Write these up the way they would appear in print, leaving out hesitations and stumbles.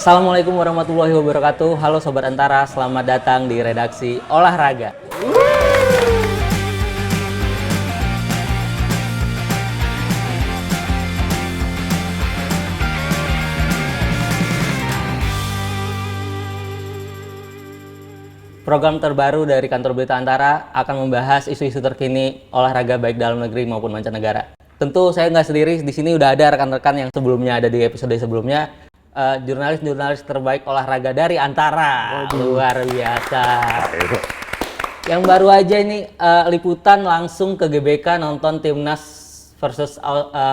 Assalamualaikum warahmatullahi wabarakatuh. Halo Sobat Antara, selamat datang di redaksi Olahraga. Program terbaru dari Kantor Berita Antara akan membahas isu-isu terkini olahraga baik dalam negeri maupun mancanegara. Tentu saya nggak sendiri, di sini udah ada rekan-rekan yang sebelumnya ada di episode sebelumnya. Jurnalis-jurnalis terbaik olahraga dari Antara. Luar biasa. Yang baru aja ini liputan langsung ke GBK nonton timnas versus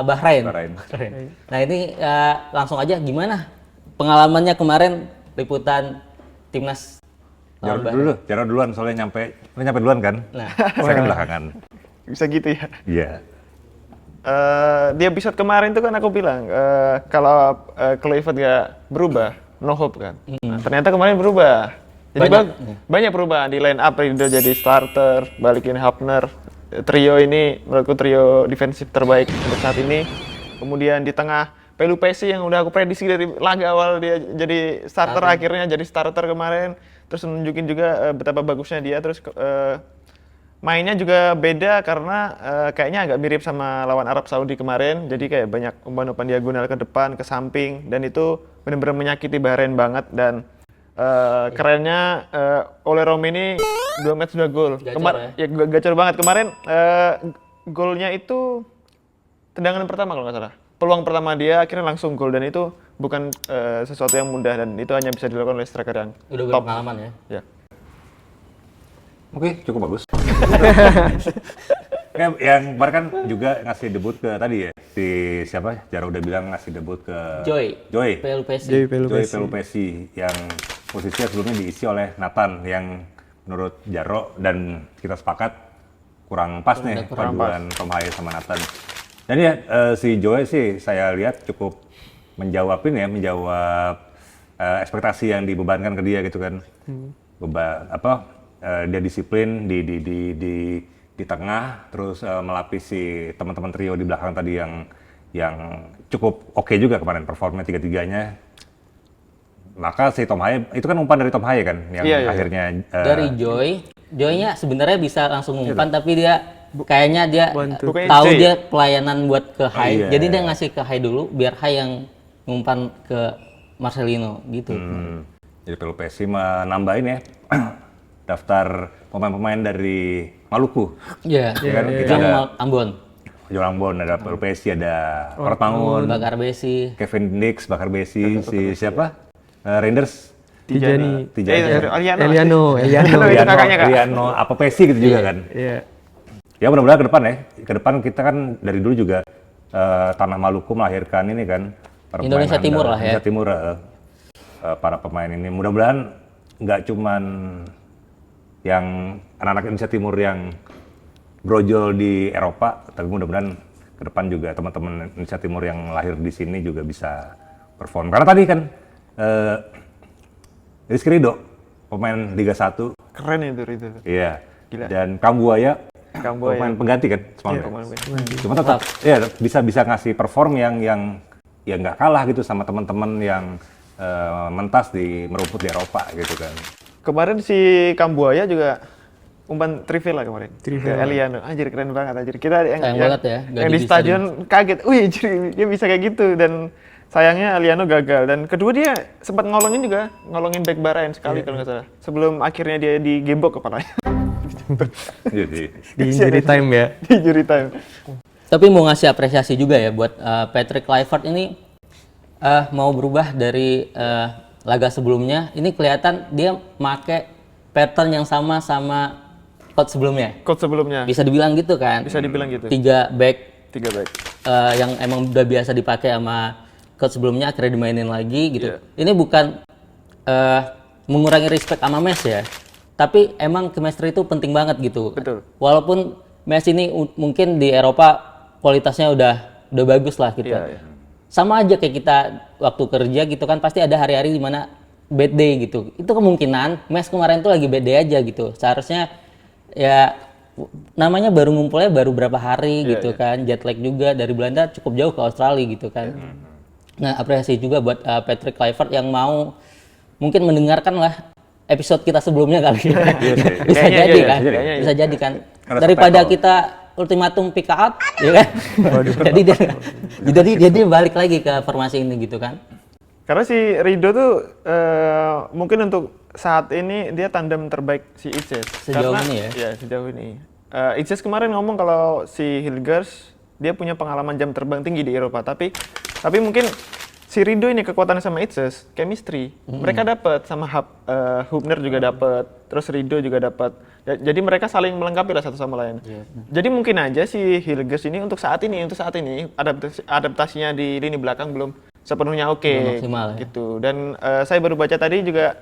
Bahrain. Nah ini langsung aja gimana pengalamannya kemarin liputan timnas Jarod duluan soalnya nyampe duluan kan. Nah, saya kan belakangan. Bisa gitu ya? Iya. Di episode kemarin tuh kan aku bilang kalau Kluivert gak berubah, no hope kan. Nah, ternyata kemarin berubah. Jadi banyak perubahan di line up, Rido jadi starter, balikin Hafner. Trio ini menurutku trio defensif terbaik untuk saat ini. Kemudian di tengah Pelupesi yang udah aku prediksi dari laga awal dia jadi starter, akhirnya jadi starter kemarin. Terus nunjukin juga betapa bagusnya dia. Terus mainnya juga beda karena kayaknya agak mirip sama lawan Arab Saudi kemarin. Jadi kayak banyak umpan-umpan diagonal ke depan, ke samping, dan itu benar-benar menyakiti Bahrain banget. Dan kerennya Ole Rom ini 2 match 2 gol. Gacor banget. Kemarin golnya itu tendangan pertama kalau nggak salah. Peluang pertama dia akhirnya langsung gol, dan itu bukan sesuatu yang mudah, dan itu hanya bisa dilakukan oleh striker yang udah top. Berpengalaman ya. Oke, cukup bagus. Yang kemarin kan juga ngasih debut ke tadi ya, si siapa? Jaro udah bilang ngasih debut ke Joy Pelupesi yang posisinya sebelumnya diisi oleh Nathan, yang menurut Jaro dan kita sepakat kurang pas nih paduan Tom Haye sama Nathan. Dan ya si Joy sih saya lihat cukup menjawab ekspektasi yang dibebankan ke dia gitu kan. Dia disiplin di tengah, terus melapisi teman-teman trio di belakang tadi yang cukup oke juga kemarin performnya tiga-tiganya. Maka si Tom Haye itu kan umpan dari Tom Haye kan yang akhirnya dari Joy-nya sebenarnya bisa langsung umpan, tapi dia kayaknya dia tahu dia pelayanan buat ke Haye. Jadi dia ngasih ke Haye dulu biar Haye yang ngumpan ke Marcelino gitu. Jadi Pelupesi menambahin ya daftar pemain-pemain dari Maluku. Iya. Kan kita ada Ambon, ada Pelupesi, ada Ortmangun, Bakar Besi, Kevin Dix, Bakar Besi, si siapa? Rangers Tijani. Eliano, apa Pesi gitu juga kan. Iya. Ya mudah-mudahan ke depan kita kan dari dulu juga tanah Maluku melahirkan ini kan Indonesia Timur lah ya. Indonesia Timur para pemain ini mudah-mudahan nggak cuman yang anak-anak Indonesia Timur yang brojol di Eropa, tapi mudah-mudahan ke depan juga teman-teman Indonesia Timur yang lahir di sini juga bisa perform. Karena tadi kan Rizky Ridho, pemain Liga 1. Keren itu Ridho. Iya. Gila. Dan Kambuaya, pemain pengganti kan semalam. Cuma tetap ya bisa ngasih perform yang nggak kalah gitu sama teman-teman yang mentas merumput di Eropa gitu kan. Kemarin si Kambuaya juga umpan Trivela kemarin. Eliano, anjir keren banget anjir. Kita yang di stadion kaget. Wih, dia bisa kayak gitu, dan sayangnya Eliano gagal. Dan kedua dia sempat ngolongin back Bahrain sekali kalau nggak salah. Sebelum akhirnya dia digembok kepalanya. Di injury time ya. Di injury time. Tapi mau ngasih apresiasi juga ya buat Patrick Kluivert ini mau berubah dari laga sebelumnya. Ini kelihatan dia make pattern yang sama coach sebelumnya. Bisa dibilang gitu kan? Bisa dibilang gitu. 3 back. Yang emang udah biasa dipakai sama coach sebelumnya akhirnya dimainin lagi gitu. Ini bukan mengurangi respect sama Mes ya. Tapi emang chemistry itu penting banget gitu. Betul. Walaupun Mes ini mungkin di Eropa kualitasnya udah bagus lah gitu. Sama aja kayak kita waktu kerja gitu kan, pasti ada hari-hari di mana bad day gitu. Itu kemungkinan Mes kemarin tuh lagi bad day aja gitu. Seharusnya ya namanya baru ngumpulnya baru berapa hari gitu kan. Jet lag juga dari Belanda cukup jauh ke Australia gitu kan. Nah, apresiasi juga buat Patrick Kluivert yang mau mungkin mendengarkan lah episode kita sebelumnya kali ya. Bisa jadi kan? Bisa jadi kan? Daripada kita ultimatum pick out, ya kan? jadi dia balik lagi ke formasi ini gitu kan? Karena si Rido tuh mungkin untuk saat ini dia tandem terbaik si Itses. Sejauh ini ya? Ya, sejauh ini. Itses kemarin ngomong kalau si Hilgers dia punya pengalaman jam terbang tinggi di Eropa, tapi mungkin si Rido ini kekuatannya sama Itses, chemistry. Mereka dapat sama Hubner juga dapat, terus Rido juga dapat. Jadi mereka saling melengkapi lah satu sama lain. Jadi mungkin aja si Hilgers ini untuk saat ini adaptasinya di lini belakang belum sepenuhnya oke, maksimal, gitu. Dan saya baru baca tadi juga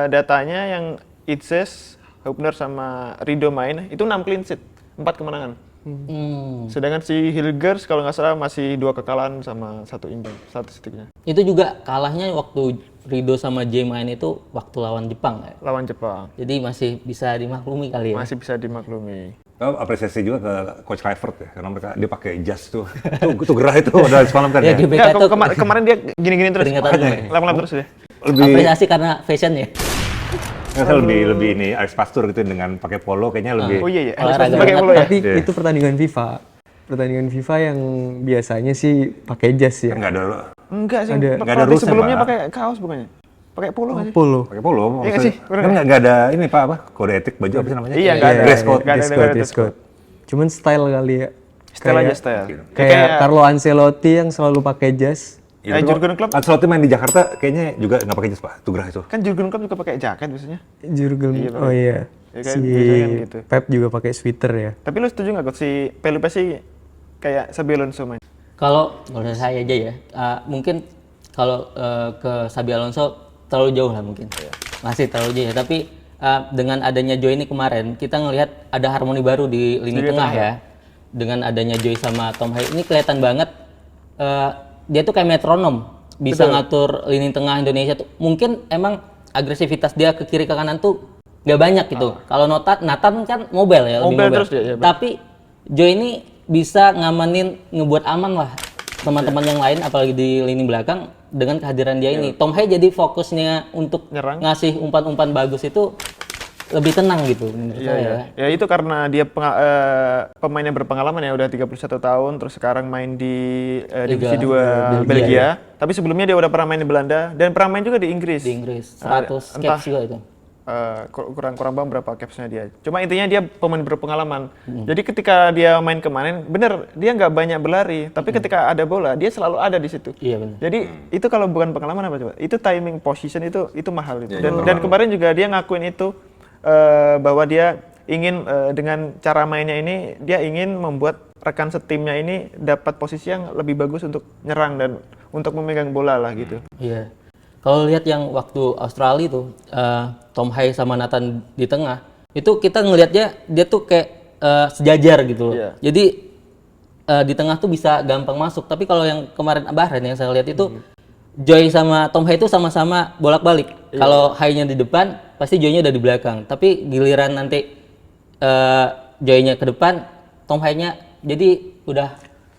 datanya yang Itses, Hubner sama Rido main itu 6 clean sheet, 4 kemenangan. Sedangkan si Hilgers kalau nggak salah masih 2 kekalahan sama 1 imbang statistiknya. Itu juga kalahnya waktu Rido sama Jay main itu waktu lawan Jepang ya? Lawan Jepang. Jadi masih bisa dimaklumi kali ya? Masih bisa dimaklumi. Apresiasi juga ke Coach Kluivert ya, karena dia pakai jas tuh. Tuh gerah itu udah semalam kan ya. Kemarin dia gini-gini terus. Lap-lap terus ya. Apresiasi karena fashion ya. Saya lebih ini Alex Pastur gitu dengan pakai polo kayaknya lebih. Oh iya. Pakai polo ya. Tapi itu pertandingan FIFA. Pertandingan FIFA yang biasanya sih pakai jas ya. Enggak sih. Enggak ada rules sebelumnya pakai kaos bukannya? Pakai polo aja. Pakai polo. Iya sih. Kan enggak ada ini Pak apa? Kode etik baju apa sih namanya? Iya, enggak ada. Dress code. Cuman style kali ya. Style. Kayak Carlo Ancelotti yang selalu pakai jas. Jurgen Klopp. Ancelotti main di Jakarta kayaknya juga nggak pakai jas Pak. Tuh gerah itu. Kan Jurgen Klopp juga pakai jaket biasanya. Oh iya. Ya, gitu. Pep juga pakai sweater ya. Tapi lu setuju nggak Coach si Felipe sih kayak Xabi Alonso main? Kalau saya aja ya, mungkin kalau ke Xabi Alonso terlalu jauh lah mungkin. Masih terlalu jauh ya, tapi dengan adanya Joy ini kemarin kita ngelihat ada harmoni baru di lini tengah ya. Dengan adanya Joy sama Tom Hay ini kelihatan banget dia tuh kayak metronom, bisa ngatur lini tengah Indonesia tuh. Mungkin emang agresivitas dia ke kiri ke kanan tuh nggak banyak gitu. Kalau Nathan kan mobile ya, lebih mobile. Terus dia, tapi Joy ini bisa ngamanin, ngebuat aman lah teman-teman yang lain, apalagi di lini belakang dengan kehadiran dia ini. Tom Hay jadi fokusnya untuk nyerang, ngasih umpan-umpan bagus itu lebih tenang gitu menurut saya. Ya itu karena dia pemain yang berpengalaman ya, udah 31 tahun, terus sekarang main di Divisi 2 Belgia. Tapi sebelumnya dia udah pernah main di Belanda dan pernah main juga di Inggris. 100 caps juga itu. Kurang paham berapa capsnya dia. Cuma intinya dia pemain berpengalaman. Jadi ketika dia main kemarin, bener dia nggak banyak berlari, tapi ketika ada bola dia selalu ada di situ. Iya benar. Jadi itu kalau bukan pengalaman apa coba? Itu timing position itu mahal itu. Dan kemarin juga dia ngakuin itu bahwa dia ingin dengan cara mainnya ini dia ingin membuat rekan setimnya ini dapat posisi yang lebih bagus untuk nyerang dan untuk memegang bola lah gitu. Iya. Kalau lihat yang waktu Australia tuh Tom Hay sama Nathan di tengah, itu kita ngelihatnya dia tuh kayak sejajar gitu loh. Jadi di tengah tuh bisa gampang masuk. Tapi kalau yang kemarin Bahrain yang saya lihat itu Joy sama Tom Hay itu sama-sama bolak-balik. Kalau Hay-nya di depan, pasti Joy-nya udah di belakang. Tapi giliran nanti Joy-nya ke depan, Tom Hay-nya jadi udah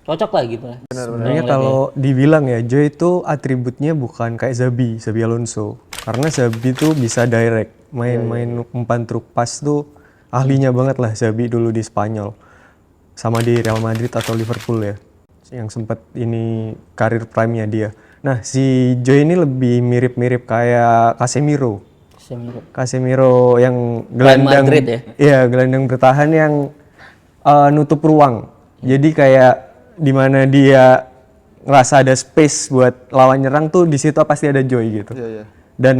cocok lah gitu lah. Sebenarnya kalau dibilang ya, Joy itu atributnya bukan kayak Xabi Alonso. Karena Xabi tuh bisa direct, main umpan truk pas tuh ahlinya banget lah Xabi dulu di Spanyol. Sama di Real Madrid atau Liverpool ya, yang sempat ini karir prime-nya dia. Nah, si Joy ini lebih mirip-mirip kayak Casemiro yang gelandang Madrid ya? Iya, gelandang bertahan yang nutup ruang. Jadi kayak di mana dia ngerasa ada space buat lawan nyerang tuh di situ pasti ada Joy gitu. Dan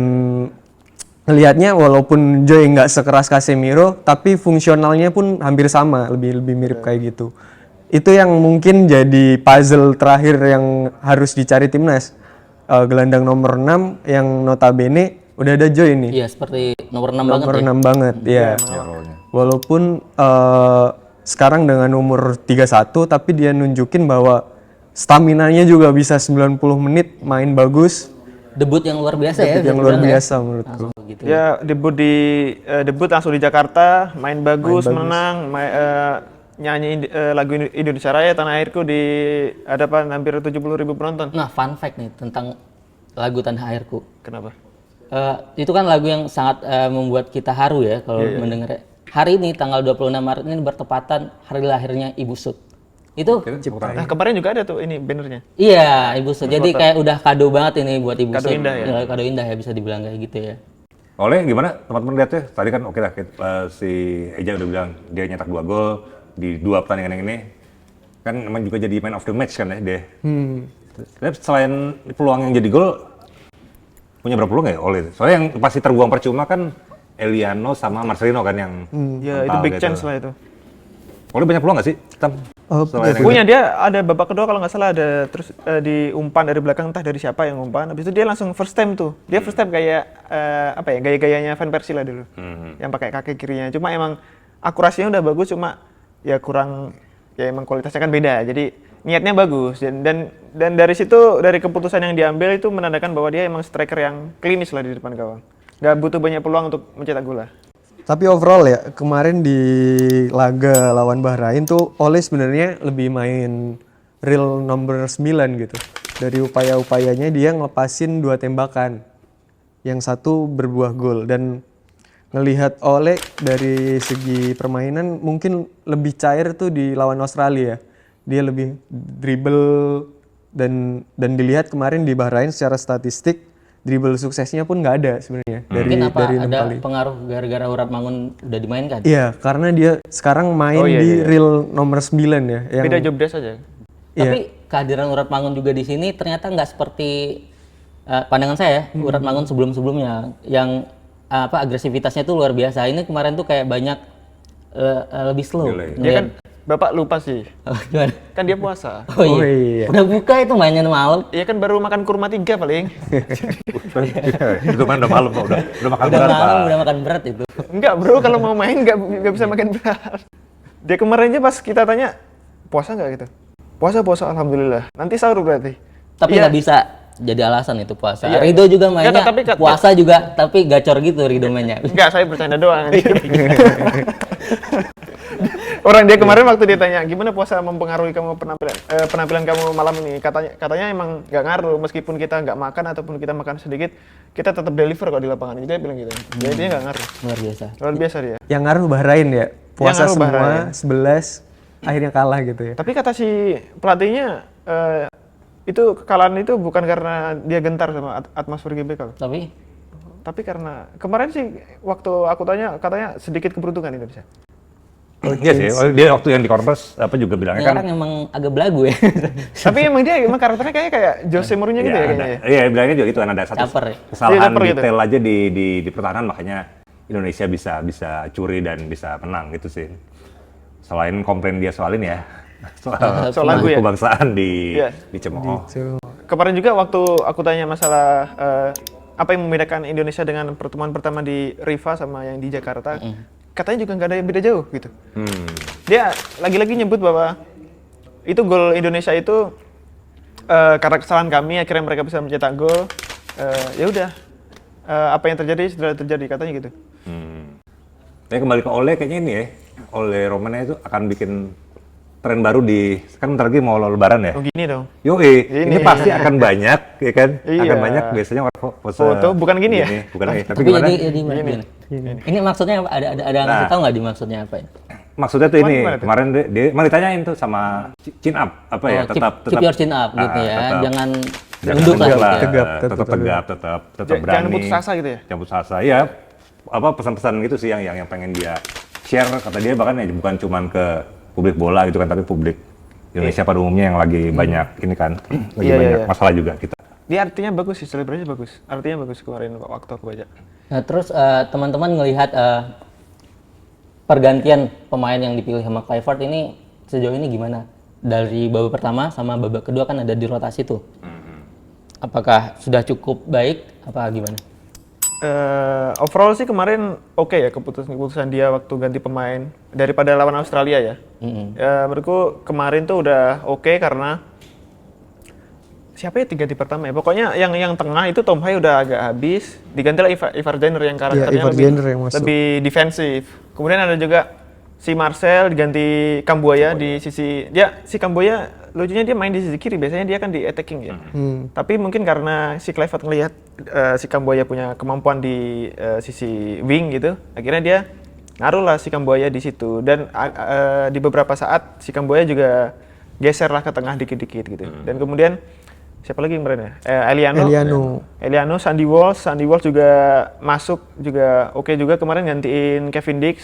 ngelihatnya walaupun Joy nggak sekeras Casemiro, tapi fungsionalnya pun hampir sama, lebih mirip kayak gitu. Itu yang mungkin jadi puzzle terakhir yang harus dicari timnas. Gelandang nomor 6 yang notabene udah ada Joy nih. Iya, seperti nomor 6 nomor 6 banget, iya. Walaupun sekarang dengan umur 31 tapi dia nunjukin bahwa staminanya juga bisa 90 menit main bagus. Debut yang luar biasa ya. Yang luar biasa menurutku. Gitu. Ya debut langsung di Jakarta, main bagus. Menang, nyanyi lagu Indonesia Raya Tanah Airku di hadapan hampir 70.000 penonton. Nah, fun fact nih tentang lagu Tanah Airku. Kenapa? Itu kan lagu yang sangat membuat kita haru ya kalau mendengarnya. Hari ini tanggal 26 Maret ini bertepatan hari lahirnya Ibu Sud. Itu Nah, kemarin juga ada tuh ini bannernya. iya, Ibu Sud. Jadi kayak udah kado banget ini buat Ibu Kado Sud. indah ya? Kado indah ya bisa dibilang kayak gitu ya. Oleh gimana teman-teman lihatnya? Tadi kan oke lah, si Eja udah bilang dia nyetak 2 gol di 2 pertandingan yang ini. Kan emang juga jadi man of the match kan ya dia. Tapi selain peluang yang jadi gol, punya berapa peluang ya Oleh? Soalnya yang pasti terbuang percuma kan Eliano sama Marcelino kan yang Ya itu big chance lah itu. Oleh banyak peluang nggak sih? Punya dia ada babak kedua kalau nggak salah ada terus di umpan dari belakang entah dari siapa yang umpan. Habis itu dia langsung first time tuh. Dia first time kayak apa ya gaya-gayanya Van Persie lah dulu. Yang pakai kaki kirinya. Cuma emang akurasinya udah bagus cuma ya kurang ya emang kualitasnya kan beda. Jadi niatnya bagus dan dari situ dari keputusan yang diambil itu menandakan bahwa dia emang striker yang klinis lah di depan gawang. Gak butuh banyak peluang untuk mencetak gol lah. Tapi overall ya, kemarin di laga lawan Bahrain tuh Ole sebenarnya lebih main real number 9 gitu. Dari upaya-upayanya dia ngelepasin 2 tembakan. Yang satu berbuah gol dan ngelihat Ole dari segi permainan mungkin lebih cair tuh di lawan Australia. Dia lebih dribble dan dilihat kemarin di Bahrain secara statistik dribble suksesnya pun nggak ada sebenarnya Mungkin apa dari 6 ada kali. pengaruh gara-gara Urat Mangun udah dimainkan? Iya, karena dia sekarang main di real nomor 9 ya. Yang, Beda job desk aja. Tapi kehadiran Urat Mangun juga di sini ternyata nggak seperti pandangan saya Urat Mangun sebelum-sebelumnya yang agresivitasnya tuh luar biasa. Ini kemarin tuh kayak banyak lebih slow. Dia kan Bapak lupa sih. Gimana? Kan dia puasa. Oh iya. Udah buka itu mainnya malam. Iya kan baru makan kurma 3 paling. Itu kan udah malam kok, udah makan Udah berat, malam Pak. udah makan berat itu. Enggak bro, kalau mau main nggak bisa makan berat. Dia kemarin aja pas kita tanya, puasa nggak gitu? Puasa, alhamdulillah. Nanti sahur berarti. Tapi nggak bisa jadi alasan itu puasa. Rido juga mainnya puasa juga, tapi gacor gitu Rido mainnya. Enggak, saya bercanda doang. Orang dia kemarin waktu ditanya gimana puasa mempengaruhi kamu penampilan kamu malam ini, katanya emang nggak ngaruh meskipun kita nggak makan ataupun kita makan sedikit kita tetap deliver kok di lapangan. Dia bilang gitu. Jadi dia nggak ngaruh. Luar biasa dia. Yang ngaruh Bahrain ya. Puasa Yang semua Bahrain. 11 akhirnya kalah gitu ya. Tapi kata si pelatihnya itu kekalahan itu bukan karena dia gentar sama atmosfer GBK. Tapi karena kemarin sih waktu aku tanya katanya sedikit keberuntungan Indonesia. Iya sih, dia waktu yang di Converse juga bilangnya kan. Orang emang agak belagu ya. Tapi emang dia karakternya kayak Jose Mourinho gitu ya kayaknya. Iya, bilangnya juga itu kan ada satu kesalahan detail aja di pertahanan makanya Indonesia bisa curi dan bisa menang gitu sih. Selain komplain dia soal ini ya. Soal lagu kebangsaan di Cemooh. Kemarin juga waktu aku tanya masalah apa yang membedakan Indonesia dengan pertemuan pertama di Riva sama yang di Jakarta. Katanya juga nggak ada yang beda jauh gitu. Dia lagi-lagi nyebut bahwa itu gol Indonesia itu karena kesalahan kami akhirnya mereka bisa mencetak gol. Ya udah apa yang terjadi sudah terjadi katanya gitu. Tapi kembali ke Ole kayaknya ini ya, Ole Romania itu akan bikin tren baru kan bentar lagi mau Lebaran ya. Oh gini dong. Ini pasti akan banyak ya kan? Iya. Akan banyak biasanya foto bukan gini ya. Bukan gini. Tapi gimana? Ini maksudnya apa? Ada ngasih tahu nggak di maksudnya apa ya? Maksudnya tuh ini kemarin dia mau ditanyain tuh sama chin up apa ya tetap keep your chin up gitu ya. Jangan tunduk lah. Tetap tegap, tetap berani. Jangan putus asa gitu ya. Jangan putus asa. Ya apa pesan-pesan gitu sih yang pengen dia share kata dia bahkan ya bukan cuman ke publik bola gitu kan tapi publik Indonesia pada umumnya yang lagi banyak ini kan lagi banyak masalah juga kita. Dia artinya bagus sih, selebrasinya bagus. Artinya bagus kemarin waktu aku baca. Nah terus teman-teman ngelihat pergantian pemain yang dipilih sama Kluivert ini sejauh ini gimana? Dari babak pertama sama babak kedua kan ada di rotasi tuh. Apakah sudah cukup baik? Apa gimana? Overall sih kemarin oke ya keputusan dia waktu ganti pemain daripada lawan Australia ya. Menurutku kemarin tuh udah oke karena siapa ya di pertama ya. Pokoknya yang tengah itu Tom Hai udah agak habis, digantilah Ivar Jenner yang karakternya lebih defensif. Kemudian ada juga si Marcel diganti Kambuaya di sisi si Kambuaya lucunya dia main di sisi kiri, biasanya dia kan di attacking ya. Tapi mungkin karena si Kluivert ngelihat si Kambuaya punya kemampuan di sisi wing gitu, akhirnya dia ngaruh lah si Kambuaya di situ. Dan di beberapa saat si Kambuaya juga geser lah ke tengah dikit-dikit gitu. Dan kemudian siapa lagi kemarin ya? Eliano, Sandy Walsh juga masuk juga oke juga kemarin gantiin Kevin Dix.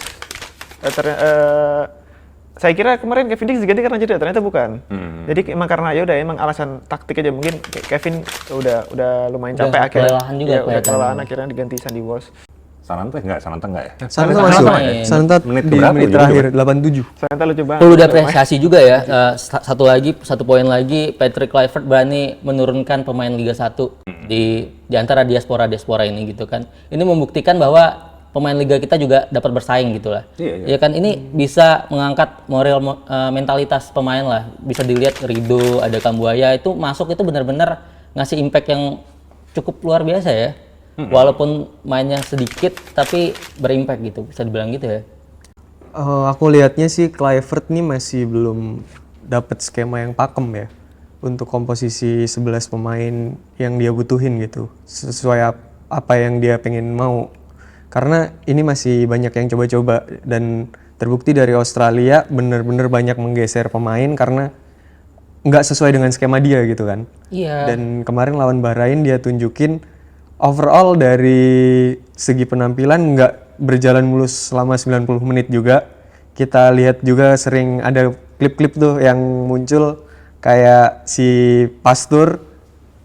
Saya kira kemarin Kevin Dix diganti karena cedera, ternyata bukan. Jadi emang karena emang alasan taktik aja, mungkin Kevin udah lumayan capek akhirnya. Kelelahan juga kelelahan akhirnya diganti Sandy Walsh. Sananta enggak ya? Sananta masuk. Sananta di menit terakhir 87. Sananta lucu banget. Perlu diapresiasi juga ya. Satu poin lagi, Patrick Kluivert berani menurunkan pemain Liga 1 di antara diaspora ini gitu kan. Ini membuktikan bahwa pemain liga kita juga dapat bersaing gitu lah. Iya kan, ini bisa mengangkat moral mentalitas pemain lah. Bisa dilihat Rido, ada Kambuaya itu masuk itu benar-benar ngasih impact yang cukup luar biasa ya. Walaupun mainnya sedikit tapi berimpact gitu, bisa dibilang gitu ya. Aku lihatnya sih Kluivert nih masih belum dapat skema yang pakem ya untuk komposisi 11 pemain yang dia butuhin gitu, sesuai apa yang dia pengen mau. Karena ini masih banyak yang coba-coba dan terbukti dari Australia bener-bener banyak menggeser pemain karena nggak sesuai dengan skema dia gitu kan. Iya. Dan kemarin lawan Bahrain dia tunjukin overall dari segi penampilan nggak berjalan mulus selama 90 menit juga. Kita lihat juga sering ada klip-klip tuh yang muncul kayak si Pastur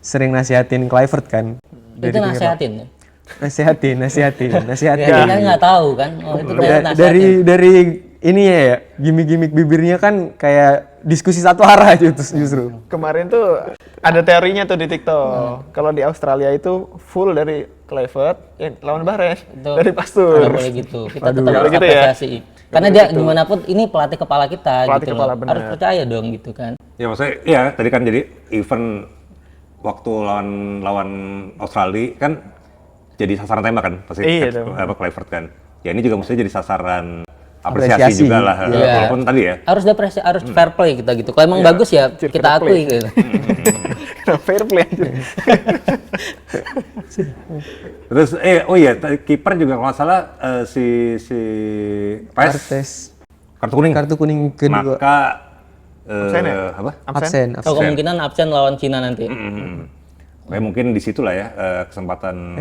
sering nasihatin Kluivert kan. Itu nasihatin ya? Nasihatin. Kita nggak tahu kan. Oh, itu dari ini ya, gimmick-gimmick bibirnya kan kayak diskusi satu arah justru. Kemarin tuh ada teorinya tuh di TikTok. Kalau di Australia itu full dari Kluivert, lawan Bahrain dari Pastur. Nggak boleh gitu. Kita tetap harus apresiasi. Karena dia gimana pun ini pelatih kepala kita gitu loh. Harus percaya dong gitu kan. Ya maksudnya ya tadi kan jadi event waktu lawan Australia kan jadi sasaran tembak kan pasti Kluivert kan. Ya ini juga mestinya jadi sasaran apresiasi juga lah. Walaupun tadi ya. Harus fair play kita gitu. Kalau emang bagus ya kita akui gitu. Fair play aja. Terus kiper juga kalau nggak salah si Partes. Kartu kuning kedua. Maka absen. Kemungkinan absen lawan Cina nanti. Kayak mungkin di situ lah ya kesempatan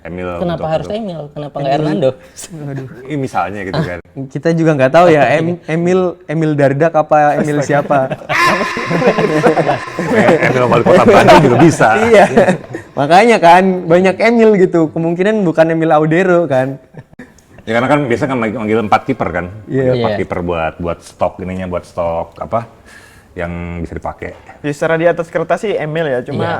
Emil. Kenapa harus Emil? Kenapa nggak Hernando? Ini misalnya gitu kan. Kita juga nggak tahu ya Emil Dardak apa Emil siapa. Emil wali kota Bandung juga bisa. Iya. Makanya kan banyak Emil gitu. Kemungkinan bukan Emil Audero kan. Ya karena kan biasa kan manggil 4 kiper kan. Iya. 4 kiper buat stok buat stok apa yang bisa dipakai. Ya, secara di atas kertas sih Emil ya, cuma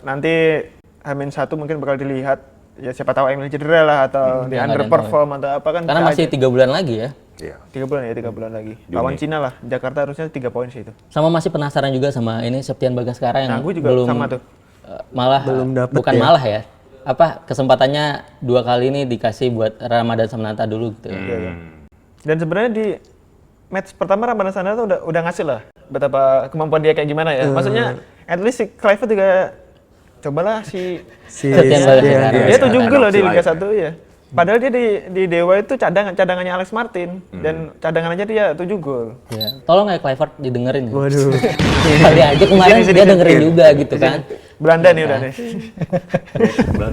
nanti H-1 mungkin bakal dilihat, ya siapa tahu Emil cedera lah atau di underperform atau apa kan. Karena masih 3 bulan lagi ya. Iya. 3 bulan lagi. Lawan Cina lah, Jakarta harusnya 3 poin sih itu. Sama masih penasaran juga sama ini Septian Bagaskara yang gue juga belum sama tuh. Malah belum dapet bukan ya. malah ya. Kesempatannya 2 kali ini dikasih buat Ramadan Samnata dulu gitu. Dan sebenarnya di match pertama Ramadan Samnata udah ngasih lah betapa kemampuan dia kayak gimana ya. Maksudnya at least si Kluivert juga cobalah si dia 7 gol loh di Liga 1 ya. Padahal dia di Dewa itu cadangannya Alex Martin dan cadangan aja dia 7 gol. Ya. Tolong ya Kluivert didengerin. Waduh. Kali aja kemarin dia dengerin juga gitu kan. Belanda nih udah nih.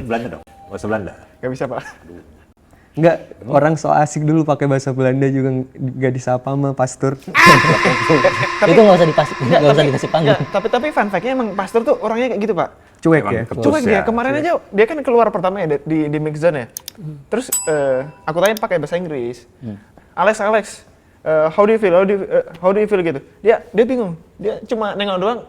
Belanda dong. Bahasa Belanda. Gak bisa, Pak. Enggak, orang so asik dulu pakai bahasa Belanda juga nggak disapa sama Pastur. Itu nggak usah dikasih panggung. Tapi fun fact-nya emang Pastur tuh orangnya kayak gitu, Pak. Cuek ya. Cuek dia. Kemarin aja dia kan keluar pertama ya di mix zone ya. Terus aku tanya pakai bahasa Inggris. Alex, how do you feel gitu. Dia bingung. Dia cuma nengok doang,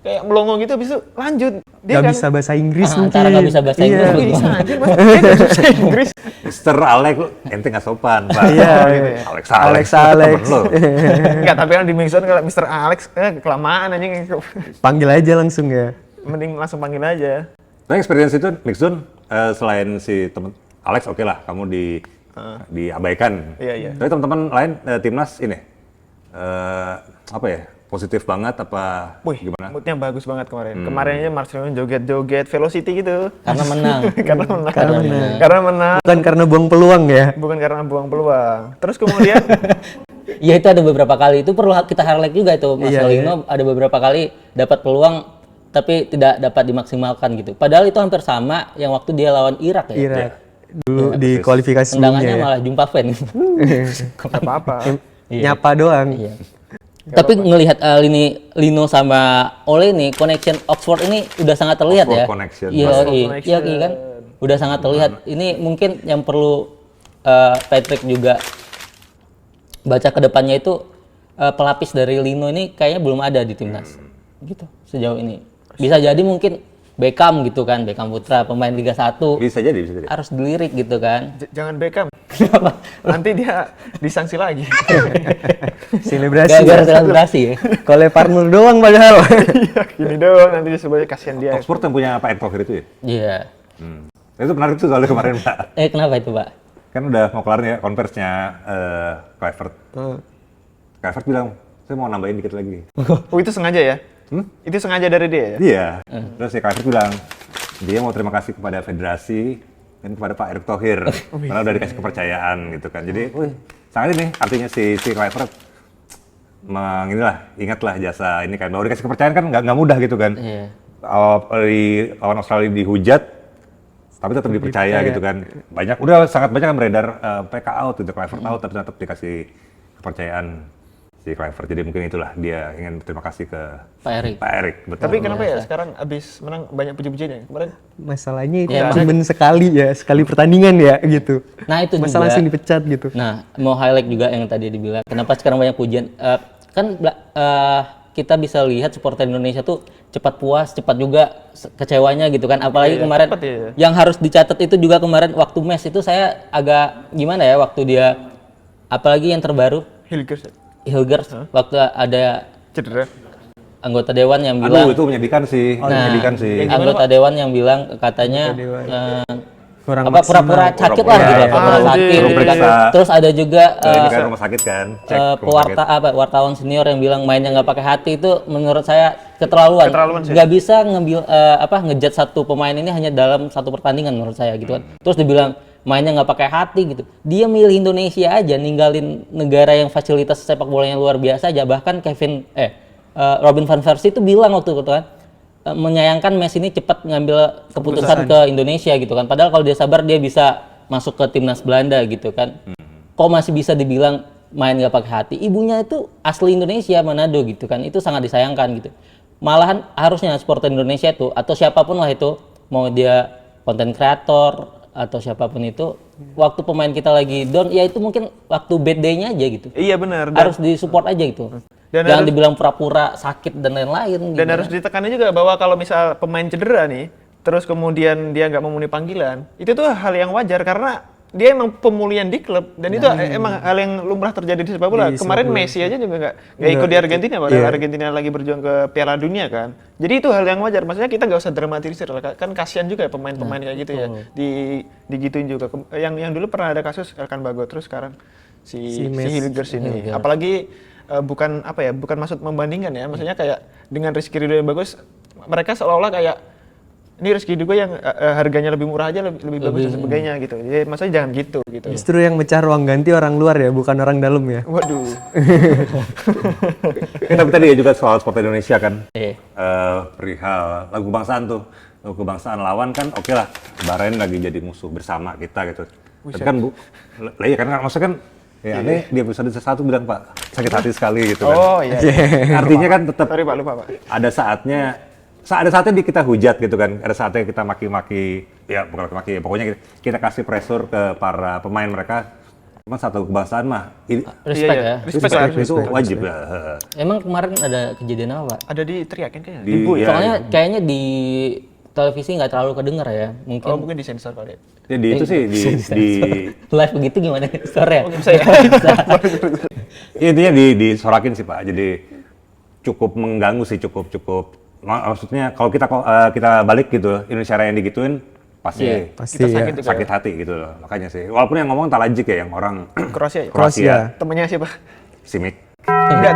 kayak melongo gitu, habis itu lanjut. Dia Gak bisa bahasa Inggris mungkin. Antara gak bisa bahasa Inggris. Iya. Bisa anjir, Mas. Dia gak bisa Inggris. Mr. Alex, ente nggak sopan, Pak. Iya. Alex. Alex. Enggak, tapi kan di mix zone kalau Mr. Alex kelamaan anjing. Panggil aja langsung ya. Mending langsung panggil aja. Nah, experience itu mix zone selain si temen Alex, oke lah, kamu di diabaikan. Iya. Tapi teman-teman lain timnas ini apa ya? Positif banget apa gimana? Moodnya bagus banget kemarin. Kemarinnya Marcelino joget-joget velocity gitu. Karena menang. Karena menang. Bukan karena buang peluang ya. Bukan karena buang peluang. Terus kemudian Ya itu ada beberapa kali, itu perlu kita highlight juga itu. Marcelino ada beberapa kali dapat peluang tapi tidak dapat dimaksimalkan gitu. Padahal itu hampir sama yang waktu dia lawan Irak ya. Irak. Dulu di kualifikasi tendangannya sebelumnya malah jumpa fan. nggak apa-apa. Nyapa doang. Iya. Tapi ngelihat Lino sama Ole nih, connection Oxford ini udah sangat terlihat Oxford ya. connection. Iya kan. Udah sangat terlihat. Ini mungkin yang perlu Patrick juga baca ke depannya itu pelapis dari Lino ini kayaknya belum ada di timnas. Gitu sejauh ini. Bisa jadi mungkin Beckham gitu kan, Beckham Putra pemain Liga 1. Bisa jadi. Harus dilirik gitu kan. Jangan Beckham. Nanti dia disanksi lagi. Selebrasi. Gara-gara selebrasi ya. Kalau Parnur doang padahal. Gini doang nanti disebutnya kasihan dia. Oxford yang punya Pak Erick Thohir itu ya? Iya. Itu menarik tuh soalnya kemarin Pak. Kenapa itu Pak? Kan udah mau kelar nih ya konversinya Kluivert. Kluivert bilang, saya mau nambahin dikit lagi. Oh itu sengaja ya? Itu sengaja dari dia ya? Iya. Terus si Kluivert bilang, dia mau terima kasih kepada federasi dan kepada Pak Erick Thohir karena udah dikasih kepercayaan gitu kan. Jadi, sangat ini artinya si Kluivert ingatlah jasa ini kan. Bahwa dikasih kepercayaan kan nggak mudah gitu kan. Iya. Lawan Australia dihujat, tapi tetap dipercaya gitu kan. Sangat banyak yang beredar PK out, gitu, Kluivert out, tapi tetap dikasih kepercayaan si Kluivert. Jadi mungkin itulah dia ingin berterima kasih ke Pak Erick. Betul. Tapi kenapa ya sekarang abis menang banyak puji-pujiannya? Kemarin Masalahnya itu Ya, cuman sekali pertandingan ya gitu. Nah itu Masalah juga. langsung dipecat gitu. Nah mau highlight juga yang tadi dibilang. Kenapa sekarang banyak pujian? Kita bisa lihat supporter Indonesia tuh cepat puas, cepat juga kecewanya gitu kan. Apalagi kemarin cepat ya. yang harus dicatat itu juga kemarin waktu match itu saya agak gimana ya waktu dia, apalagi yang terbaru Hilgers waktu ada cedera. anggota dewan yang bilang. Itu menyedihkan sih. Menyedihkan sih. Anggota dewan yang bilang katanya Kurang pura-pura sakit lah gitu, pura-pura sakit. Belum gitu kan. periksa. Terus ada juga Ke rumah sakit kan. Cek rumah sakit. wartawan senior yang bilang mainnya nggak pakai hati itu menurut saya keterlaluan sih. nggak bisa ngejudge satu pemain ini hanya dalam satu pertandingan menurut saya gitu kan. Terus dibilang mainnya nggak pakai hati gitu. Dia milih Indonesia aja, ninggalin negara yang fasilitas sepak bolanya luar biasa aja. Bahkan Robin van Persie itu bilang waktu itu kan menyayangkan Messi ini cepat ngambil keputusan ke Indonesia gitu kan. Padahal kalau dia sabar dia bisa masuk ke timnas Belanda gitu kan. Kok masih bisa dibilang main nggak pakai hati? Ibunya itu asli Indonesia, Manado gitu kan. Itu sangat disayangkan gitu. Malahan harusnya supporter Indonesia itu atau siapapun lah itu, mau dia konten kreator atau siapapun itu, waktu pemain kita lagi down, ya itu mungkin waktu bad day-nya aja gitu. Iya benar. Harus disupport aja gitu. Dan jangan dibilang pura-pura sakit dan lain-lain. Dan gitu. harus ditekannya juga bahwa kalau misal pemain cedera nih, terus kemudian dia nggak memenuhi panggilan, itu tuh hal yang wajar karena dia emang pemulihan di klub dan itu emang hal yang lumrah terjadi di sepak bola. Kemarin Messi aja juga nggak ikut di Argentina, padahal Argentina lagi berjuang ke Piala Dunia kan. Jadi itu hal yang wajar. Maksudnya kita nggak usah dramatisir, kan kasihan juga ya pemain-pemain kayak gitu ya, digituin juga. Yang dulu pernah ada kasus Elkan Bagot, terus sekarang si Hilgers ini. Apalagi bukan maksud membandingkan ya, maksudnya kayak dengan Rizky Ridho yang bagus, mereka seolah-olah kayak ini Rizky Ridho yang harganya lebih murah aja lebih bagus dan sebagainya gitu. Jadi maksudnya jangan gitu. Justru yang mecah ruang ganti orang luar ya, bukan orang dalam ya. Waduh. Tapi tadi ya juga soal sport Indonesia kan, perihal lagu kebangsaan tuh, lagu kebangsaan lawan kan oke lah, Bahrain lagi jadi musuh bersama kita gitu. Tapi kan iya kan maksudnya kan ya aneh di episode 1 bilang Pak sakit hati sekali gitu kan. Oh iya. Artinya kan tetap Sorry Pak, lupa Pak. ada saatnya kita hujat gitu kan, ada saatnya kita maki-maki, ya bukan maki-maki, pokoknya kita kasih pressure ke para pemain mereka. Cuma satu kebangsaan mah respect ya. Respect itu wajib ya. Emang kemarin ada kejadian apa, Pak? Ada diteriakin kayaknya. Soalnya kayaknya di televisi nggak terlalu kedengar ya, mungkin. Oh mungkin disensor kali ya. Jadi itu sih di live begitu gimana sore? Oh bisa ya. intinya disorakin sih Pak. Jadi cukup mengganggu sih, cukup maksudnya kalau kita balik gitu, Indonesia Raya yang digituin, pasti kita sakit hati gitu loh. Makanya sih, walaupun yang ngomong Talajic ya, yang orang Kroasia. Temennya siapa? Simic. Enggak.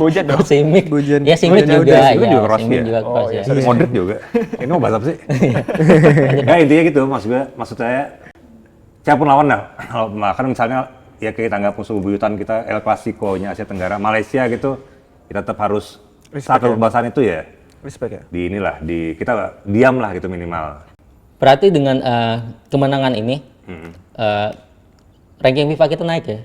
Bojan dong. Simic. Bojan. Ya Simic juga. Simic juga Kroasia. Simic juga Kroasia. Modric juga. Ini mau bahas apa sih? Ya intinya gitu, maksud saya siapapun lawan lah. Kan misalnya ya kita anggap musuh bebuyutan kita El Clasico-nya Asia Tenggara, Malaysia gitu, kita tetap harus satu kebangsaan itu ya. Respect ya. Kita diam lah gitu minimal. Berarti dengan kemenangan ini, ranking FIFA kita naik ya?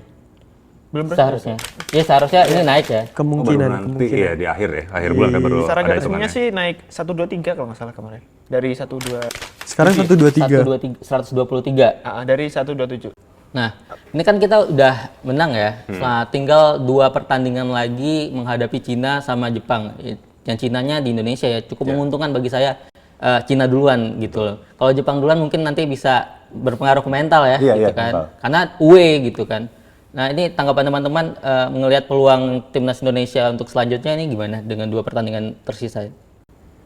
Belum seharusnya. Ya seharusnya ini naik ya. Kemungkinan. Iya di akhir bulan kan baru secara ada resminya hitungannya. sih naik 123 kalau nggak salah kemarin. Dari 12. Sekarang 123. 123. Dari 127. Nah, ini kan kita udah menang ya. Nah, tinggal 2 pertandingan lagi menghadapi Cina sama Jepang. Yang Cinanya di Indonesia ya cukup menguntungkan bagi saya. Cina duluan gitu loh. Kalau Jepang duluan mungkin nanti bisa berpengaruh ke mental ya, gitu kan. Mental. Karena away gitu kan. Nah, ini tanggapan teman-teman melihat peluang timnas Indonesia untuk selanjutnya ini gimana dengan 2 pertandingan tersisa?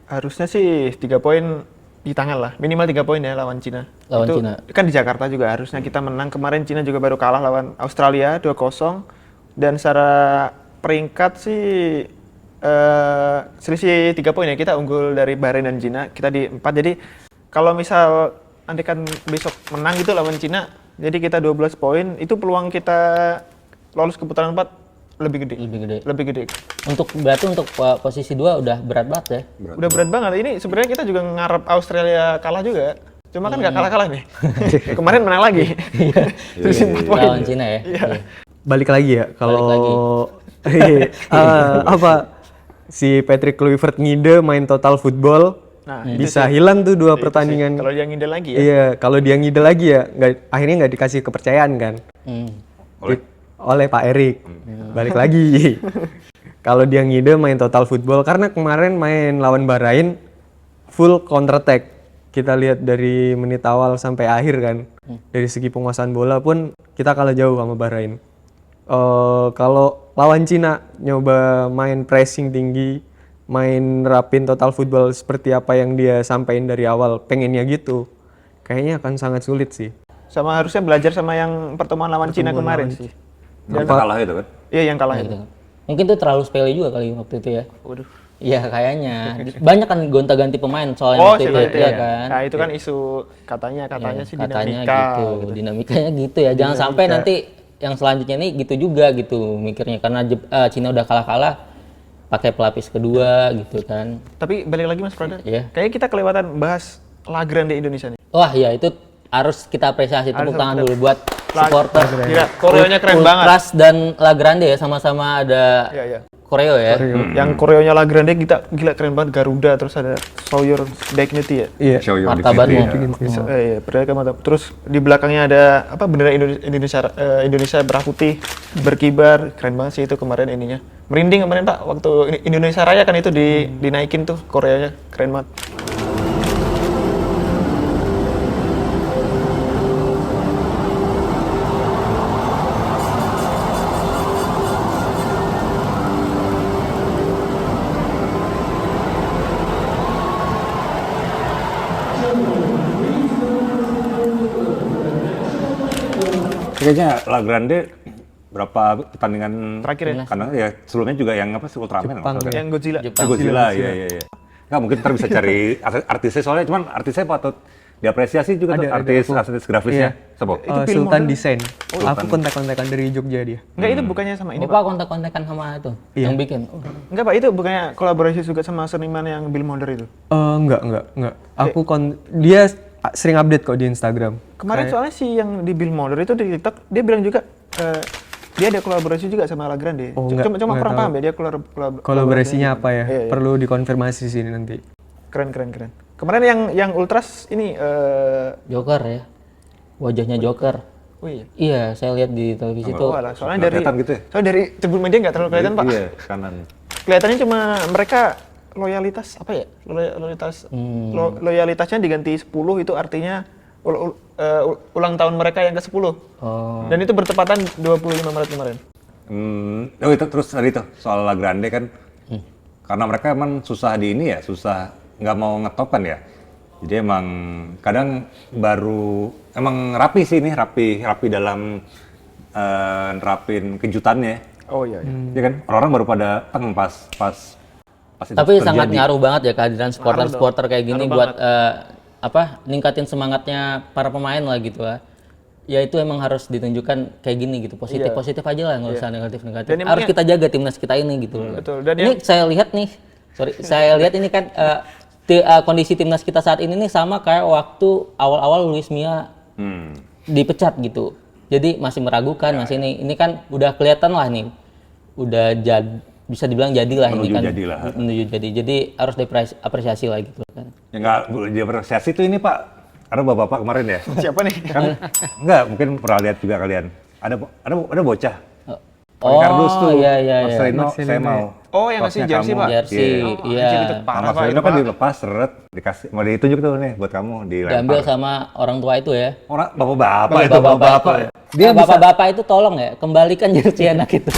Harusnya sih 3 poin di tangan lah, minimal 3 poin ya lawan Cina. Lawan itu Cina. Kan di Jakarta juga harusnya kita menang. Kemarin Cina juga baru kalah lawan Australia 2-0. Dan secara peringkat sih selisih 3 poin ya. Kita unggul dari Bahrain dan Cina, kita di 4. Jadi kalau misal nanti kan besok menang gitu lawan Cina, jadi kita 12 poin, itu peluang kita lolos ke putaran 4 lebih gede. Berarti untuk posisi 2 udah berat banget ya? Udah berat banget. Ini sebenarnya kita juga ngarep Australia kalah juga. Cuma kan nggak kalah-kalah nih. Kemarin menang lagi. Terus 4 poin. Lawan Cina ya? Iya. Balik lagi ya kalau si Patrick Kluivert ngide main total football, bisa hilang tuh 2 pertandingan. Kalau dia ngide lagi ya. Iya, kalau dia ngide lagi ya, akhirnya nggak dikasih kepercayaan kan. Oleh Pak Erik. Balik lagi. Kalau dia ngide main total football, karena kemarin main lawan Bahrain full counter attack. Kita lihat dari menit awal sampai akhir kan. Dari segi penguasaan bola pun kita kalah jauh sama Bahrain. Kalau lawan Cina nyoba main pressing tinggi, main rapin total football seperti apa yang dia sampaikan dari awal, pengennya gitu, kayaknya akan sangat sulit sih. Sama harusnya belajar sama yang pertemuan lawan Cina kemarin sih. Dan kalah itu kan? Iya yang kalah itu. Mungkin tuh terlalu sepele juga kali waktu itu ya. Waduh. Iya kayaknya. Banyak kan gonta-ganti pemain soalnya waktu itu ya kan. Nah itu kan isu katanya sih katanya dinamika. Gitu. Dinamikanya gitu ya. Jangan sampai nanti yang selanjutnya nih gitu juga gitu mikirnya, karena Cina udah kalah-kalah pakai pelapis kedua gitu kan. Tapi balik lagi Mas Prada, Iya. kayaknya kita kelewatan bahas La Grande Indonesia nih. Wah ya itu harus kita apresiasi, tepuk tangan dulu buat supporter. Gila, koreonya keren banget. Ultras dan La Grande ya, sama-sama ada Iya. koreo ya. Yang koreonya La Grande kita gila keren banget, Garuda, terus ada Show Your Dignity ya. Iya. Show your Martabatnya. dignity, ya. Iya, berdeka mantap. Terus di belakangnya ada apa, bendera Indonesia merah putih berkibar, keren banget sih itu kemarin ininya. Merinding kemarin Pak waktu Indonesia Raya kan itu dinaikin tuh koreonya, keren banget. Kayaknya La Grande berapa pertandingan Terakhir ya? Karena ya sebelumnya juga yang apa sih Ultraman Jepang, apa? Yang Godzilla. Godzilla, iya. Nggak, mungkin ntar bisa cari artisnya, soalnya cuman artisnya patut diapresiasi juga tuh, artis grafisnya. Siapa? film Sultan model. Desain. Aku kontak-kontakan dari Jogja dia. Enggak, itu bukannya sama ini, Pak. Bapak kontak-kontakan sama itu yang bikin. Enggak, Pak, itu bukannya kolaborasi juga sama seniman yang Bill Monder itu. Enggak. Aku dia sering update kok di Instagram. Kemarin soalnya si yang di Bill Monder itu di TikTok, dia bilang juga dia ada kolaborasi juga sama La Grande. Cuma kurang paham ya dia Kolaborasinya apa ya? Iya. Perlu dikonfirmasi sini nanti. Keren. Kemarin yang Ultras ini Joker ya, wajahnya Joker. oh iya. Iya, saya lihat di televisi tuh. Alah, soalnya Kelihatan gitu ya? soalnya dari tribun media nggak terlalu kelihatan, Pak. Iya, kanan. Kelihatannya cuma mereka loyalitas apa ya? Loyalitasnya diganti 10, itu artinya ulang tahun mereka yang ke-10. Oh. Dan itu bertepatan 25 Maret kemarin. Itu terus tadi tuh soal La Grande kan, karena mereka emang susah di ini ya, susah nggak mau ngetop kan ya. Jadi emang kadang baru emang rapi sih ini, rapi dalam nerapin kejutannya. Oh iya. Ya kan orang-orang baru pada pas itu Tapi terjadi. sangat ngaruh banget ya kehadiran supporter kayak gini buat ningkatin semangatnya para pemain lah gitu lah. Ya itu emang harus ditunjukkan kayak gini gitu, positif aja lah, nggak usah negatif. Harus kita jaga timnas kita ini gitu loh. Betul. Dan ini saya lihat nih, saya lihat ini kan kondisi timnas kita saat ini nih sama kayak waktu awal-awal Luis Milla dipecat gitu. Jadi masih meragukan, masih ini kan udah kelihatan lah nih, udah bisa dibilang jadilah ini kan. Menuju jadi. Jadi harus diapresiasi lah gitu kan. Ya nggak diapresiasi tuh ini Pak, ada bapak-bapak kemarin ya. siapa nih? Kan nggak mungkin pernah lihat juga kalian. Ada bocah. Oh iya. Marcelino saya mau. Oh yang ngasih jersey Pak. Jersey, iya. Marcelino kan dilepas seret, dikasih mau ditunjuk tuh nih buat kamu dilempar. Diambil sama orang tua itu ya. Orang bapak-bapak. Dia bapak-bapak itu tolong ya, kembalikan jersey anak itu.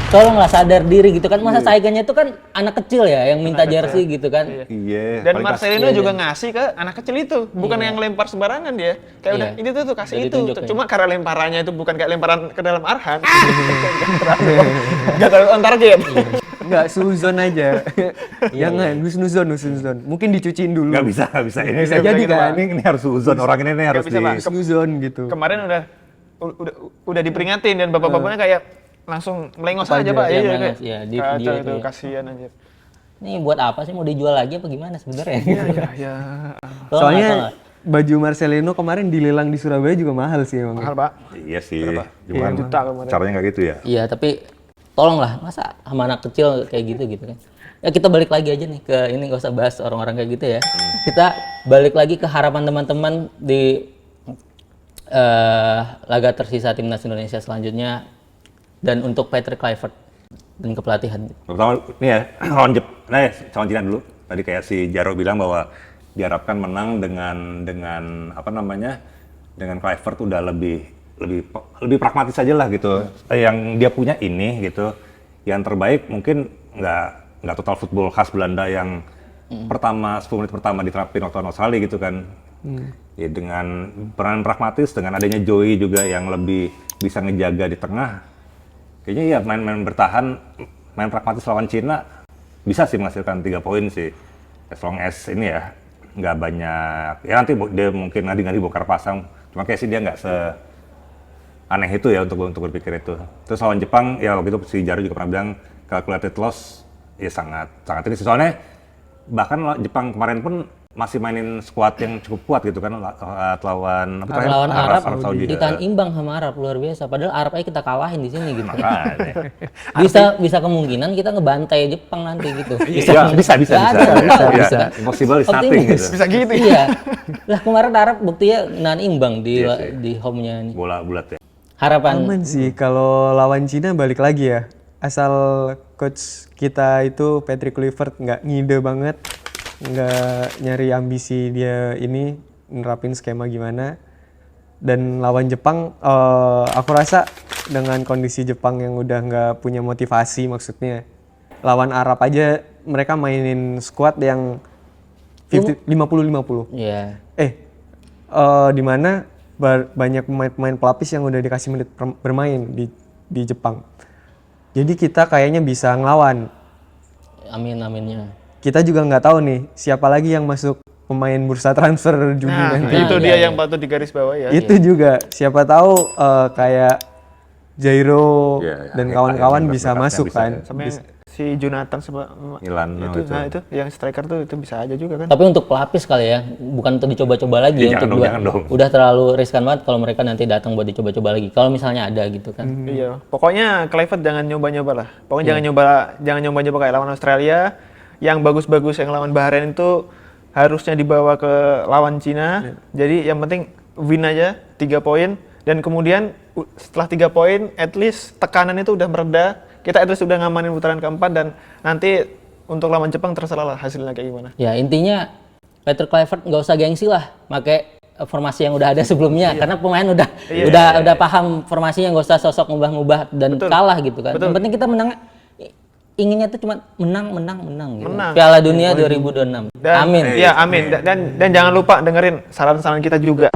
Tolonglah sadar diri gitu kan. Masa saingannya itu kan anak kecil ya yang minta jersey gitu kan. Iya. Dan Marcelino juga ngasih ke anak kecil itu, bukan yang lempar sembarangan dia. Kayak udah ini tuh kasih itu. Cuma karena lemparannya itu bukan kayak lemparan ke dalam Arhan. Enggak terlalu on target. Enggak, suzon aja. Jangan, husnuzon. Mungkin dicuciin dulu. Nggak bisa. Ini Bisa jadi kan? Ini harus suzon, orang ini harus bisa, Pak. Suzon gitu. Kemarin udah diperingatin dan bapak-bapaknya kayak langsung melengos aja Pak. Iya, Iya kayak. ya, Kacau itu ya. kasihan anjir. Ini buat apa sih, mau dijual lagi apa gimana sebenarnya? Iya. Soalnya baju Marcelino kemarin dilelang di Surabaya juga mahal sih emang. Mahal Pak. Iya sih. Iya, juta kemarin. Caranya nggak gitu ya. Iya, tapi tolonglah, masa sama anak kecil kayak gitu kan. Ya kita balik lagi aja nih ke ini, nggak usah bahas orang-orang kayak gitu ya. Kita balik lagi ke harapan teman-teman di laga tersisa timnas Indonesia selanjutnya dan untuk Patrick Kluivert dan kepelatihan. Pertama nih ya, lawan Cina dulu. Tadi kayak si Jaro bilang bahwa diharapkan menang dengan apa namanya? Dengan Kluivert udah lebih pragmatis aja lah gitu. Yang dia punya ini gitu. Yang terbaik mungkin nggak total football khas Belanda yang 10 menit pertama diterapin waktu Australia gitu kan. Ya dengan peran pragmatis, dengan adanya Joey juga yang lebih bisa ngejaga di tengah. Kayaknya ya main bertahan, main pragmatis lawan Cina bisa sih menghasilkan 3 poin sih. As long as ini ya nggak banyak. Ya nanti dia mungkin ngadi-ngadi bongkar pasang. Cuma kayak sih dia nggak aneh itu ya untuk berpikir itu. Terus lawan Jepang ya waktu itu si Jaro juga pernah bilang calculated loss ya sangat ini. Soalnya bahkan Jepang kemarin pun masih mainin skuad yang cukup kuat gitu kan lawan Arab Saudi. Ditahan imbang sama Arab luar biasa. Padahal Arab aja kita kalahin di sini gitu. bisa kemungkinan kita ngebantai Jepang nanti gitu. Bisa. Impossible is nothing gitu. Bisa gitu. Iya. Lah kemarin Arab buktinya nahan imbang di home-nya nih. Bola bulat ya. Harapan Aman sih kalau lawan Cina balik lagi ya. Asal coach kita itu Patrick Kluivert nggak ngide banget, nggak nyari ambisi dia ini nerapin skema gimana. Dan lawan Jepang, aku rasa dengan kondisi Jepang yang udah nggak punya motivasi, maksudnya lawan Arab aja mereka mainin squad yang 50-50. Iya. Di mana banyak pemain pelapis yang udah dikasih menit bermain di Jepang. Jadi kita kayaknya bisa ngelawan. Aminnya. Kita juga nggak tahu nih siapa lagi yang masuk pemain bursa transfer Juni nanti. Itu dia yang patut digaris bawah ya. Itu juga siapa tahu kayak Jairo dan kawan-kawan bisa masuk kan. Sama si Jonathan sama Milan itu. Nah itu yang striker tuh itu bisa aja juga kan. Tapi untuk pelapis kali ya, bukan untuk dicoba-coba lagi ya, untuk jangan dong. Udah terlalu riskan banget kalau mereka nanti datang buat dicoba-coba lagi. Kalau misalnya ada gitu kan. Iya, pokoknya Kluivert jangan nyoba-nyoba lah. Pokoknya jangan nyoba-nyoba kayak lawan Australia. Yang bagus-bagus yang lawan Bahrain itu harusnya dibawa ke lawan Cina. Jadi yang penting win aja 3 poin dan kemudian setelah 3 poin at least tekanan itu udah mereda. Kita at least udah ngamanin putaran keempat dan nanti untuk lawan Jepang terserah lah hasilnya kayak gimana. Ya intinya Patrick Kluivert nggak usah gengsi lah pakai formasi yang udah ada sebelumnya karena pemain udah paham formasinya, nggak usah sosok ngubah-ngubah dan kalah gitu kan. Yang penting kita menang inginnya tuh cuma menang gitu. Menang. Piala Dunia 2026. Amin. Iya, amin. Dan jangan lupa dengerin saran-saran kita juga.